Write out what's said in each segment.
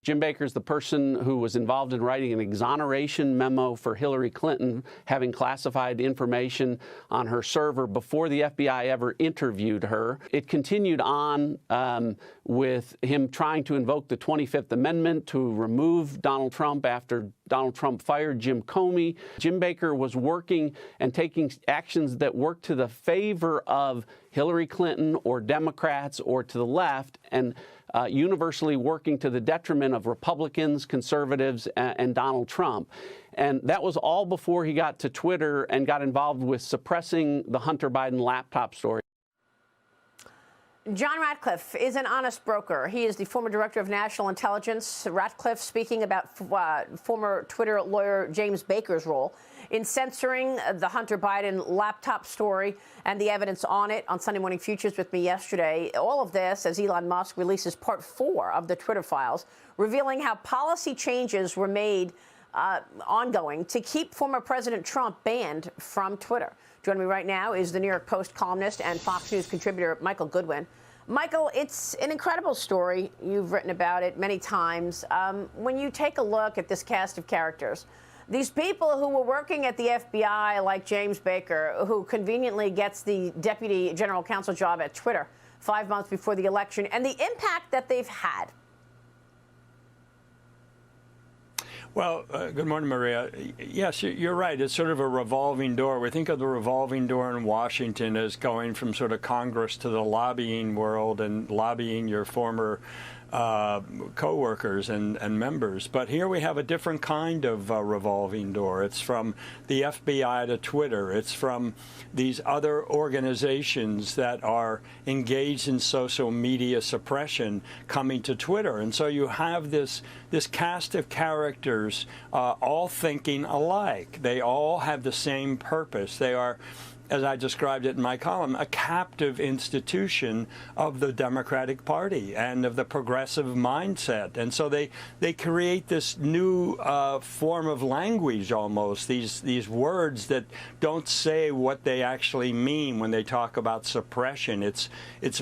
Jim Baker's the person who was involved in writing an exoneration memo for Hillary Clinton, having classified information on her server before the FBI ever interviewed her. It continued on with him trying to invoke the 25th Amendment to remove Donald Trump after Donald Trump fired Jim Comey. Jim Baker was working and taking actions that worked to the favor of Hillary Clinton or Democrats or to the left, and universally working to the detriment of Republicans, conservatives, and Donald Trump. And that was all before he got to Twitter and got involved with suppressing the Hunter Biden laptop story. John Ratcliffe is an honest broker. He is the former director of national intelligence. Ratcliffe speaking about former Twitter lawyer James Baker's role in censoring the Hunter Biden laptop story and the evidence on it on Sunday Morning Futures with me yesterday. All of this as Elon Musk releases part 4 of the Twitter files, revealing how policy changes were made ongoing to keep former President Trump banned from Twitter. Joining me right now is the New York Post columnist and Fox News contributor Michael Goodwin. Michael, it's an incredible story. You've written about it many times. When you take a look at this cast of characters, these people who were working at the FBI, like James Baker, who conveniently gets the deputy general counsel job at Twitter 5 months before the election, and the impact that they've had. Well, good morning, Maria. Yes, you're right. It's sort of a revolving door. We think of the revolving door in Washington as going from sort of Congress to the lobbying world and lobbying your former co-workers and members. But here we have a different kind of revolving door. It's from the FBI to Twitter. It's from these other organizations that are engaged in social media suppression coming to Twitter. And so you have this cast of characters all thinking alike. They all have the same purpose. They are, as I described it in my column, a captive institution of the Democratic Party and of the progressive mindset. And so they create this new form of language almost, these words that don't say what they actually mean when they talk about suppression. It's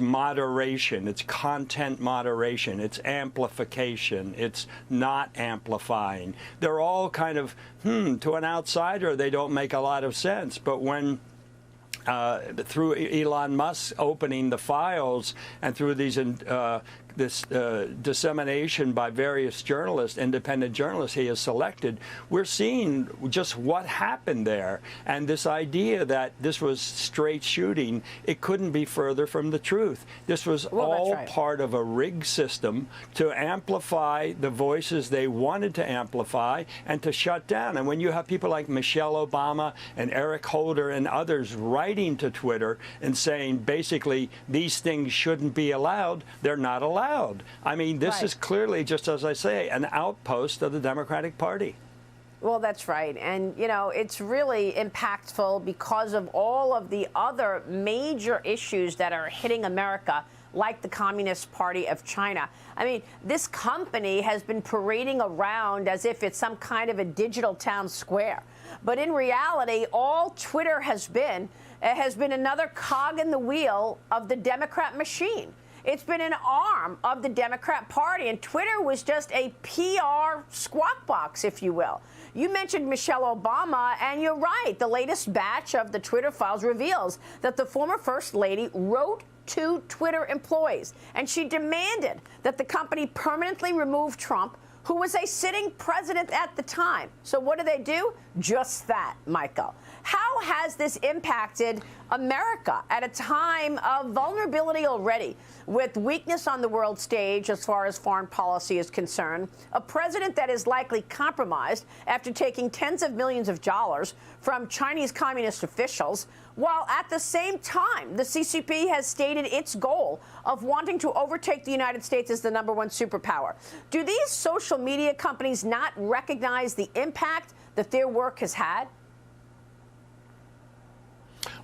moderation, it's content moderation, it's amplification, it's not amplifying. They're all kind of, to an outsider, they don't make a lot of sense. But when through Elon Musk opening the files and through these this dissemination by various journalists, independent journalists he has selected, we're seeing just what happened there. And this idea that this was straight shooting, it couldn't be further from the truth. This was all part of a rigged system to amplify the voices they wanted to amplify and to shut down. And when you have people like Michelle Obama and Eric Holder and others writing to Twitter and saying basically these things shouldn't be allowed, they're not allowed. I mean, this is clearly, just as I say, an outpost of the Democratic Party. Well, that's right. And, you know, it's really impactful because of all of the other major issues that are hitting America, like the Communist Party of China. I mean, this company has been parading around as if it's some kind of a digital town square. But in reality, all Twitter has been another cog in the wheel of the Democrat machine. It's been an arm of the Democrat Party, and Twitter was just a PR squawk box, if you will. You mentioned Michelle Obama, and you're right. The latest batch of the Twitter files reveals that the former First Lady wrote to Twitter employees, and she demanded that the company permanently remove Trump, who was a sitting president at the time. So what do? Just that, Michael. How has this impacted America at a time of vulnerability already, with weakness on the world stage as far as foreign policy is concerned, a president that is likely compromised after taking tens of millions of dollars from Chinese communist officials, while at the same time the CCP has stated its goal of wanting to overtake the United States as the #1 superpower? Do these social media companies not recognize the impact that their work has had?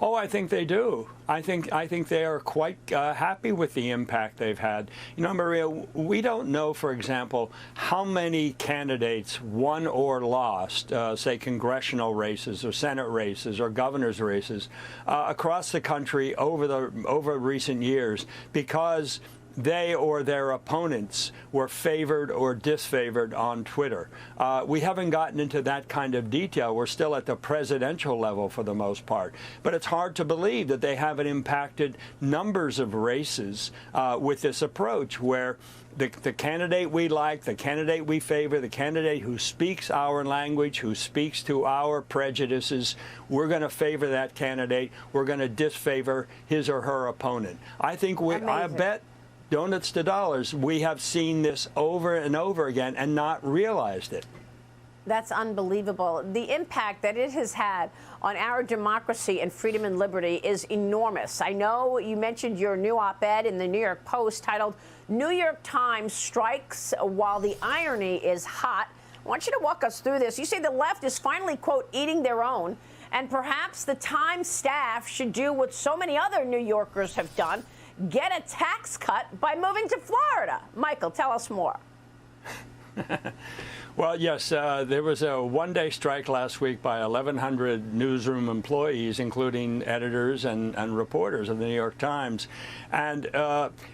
Oh, I think they do. I think they are quite happy with the impact they've had. You know, Maria, we don't know, for example, how many candidates won or lost, say, congressional races or Senate races or governor's races across the country over recent years because they or their opponents were favored or disfavored on Twitter. We haven't gotten into that kind of detail. We're still at the presidential level for the most part. But it's hard to believe that they haven't impacted numbers of races with this approach, where the candidate we like, the candidate we favor, the candidate who speaks our language, who speaks to our prejudices, we're going to favor that candidate. We're going to disfavor his or her opponent. I think I bet donuts to dollars, we have seen this over and over again and not realized it. That's unbelievable. The impact that it has had on our democracy and freedom and liberty is enormous. I know you mentioned your new op-ed in the New York Post titled "New York Times Strikes While the Irony is Hot." I want you to walk us through this. You say the left is finally, quote, eating their own, and perhaps the Times staff should do what so many other New Yorkers have done, get a tax cut by moving to Florida. Michael, tell us more. Well, yes, there was a one-day strike last week by 1,100 newsroom employees, including editors and reporters of the New York Times. And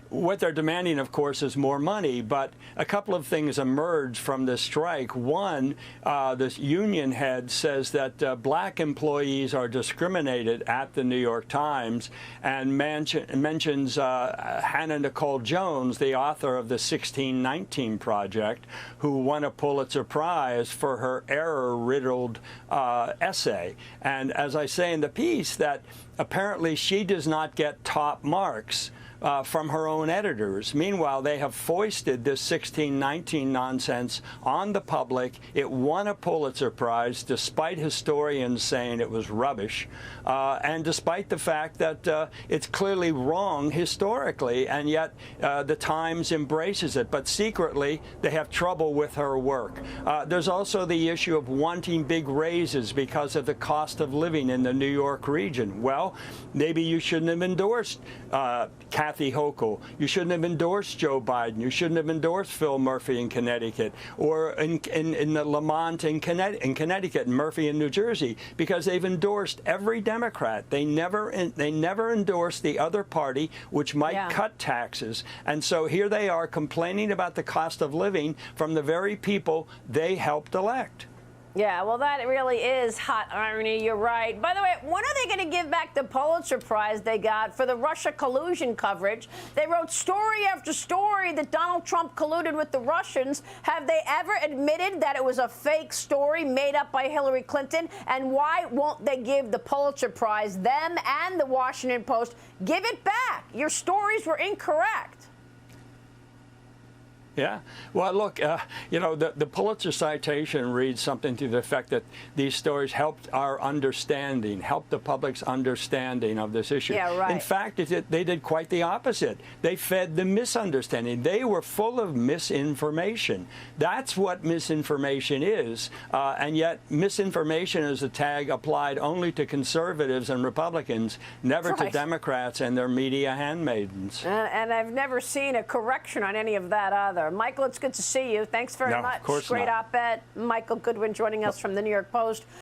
what they're demanding, of course, is more money. But a couple of things emerged from this strike. One, this union head says that black employees are discriminated at the New York Times, and mentions Hannah Nicole Jones, the author of the 1619 Project, who won a Pulitzer Prize for her error-riddled essay. And as I say in the piece, that apparently she does not get top marks from her own editors. Meanwhile, they have foisted this 1619 nonsense on the public. It won a Pulitzer Prize, despite historians saying it was rubbish, and despite the fact that it's clearly wrong historically, and yet the Times embraces it. But secretly, they have trouble with her work. There's also the issue of wanting big raises because of the cost of living in the New York region. Well, maybe you shouldn't have endorsed Kathy Hochul. You shouldn't have endorsed Joe Biden. You shouldn't have endorsed Phil Murphy in Connecticut, or in the Lamont in Connecticut, and Murphy in New Jersey, because they've endorsed every Democrat. They never endorsed the other party, which might cut taxes. And so here they are complaining about the cost of living from the very people they helped elect. Yeah, well, that really is hot irony. You're right. By the way, when are they going to give back the Pulitzer Prize they got for the Russia collusion coverage? They wrote story after story that Donald Trump colluded with the Russians. Have they ever admitted that it was a fake story made up by Hillary Clinton? And why won't they give the Pulitzer Prize, them and the Washington Post? Give it back. Your stories were incorrect. Yeah. Well, look, you know, the Pulitzer citation reads something to the effect that these stories helped our understanding, helped the public's understanding of this issue. Yeah, right. In fact, they did quite the opposite. They fed the misunderstanding. They were full of misinformation. That's what misinformation is. And yet misinformation is a tag applied only to conservatives and Republicans, never to Democrats and their media handmaidens. And I've never seen a correction on any of that either. Much. Michael, it's good to see you. Thanks very much. Of course Great not. op-ed. Michael Goodwin joining us from the New York Post.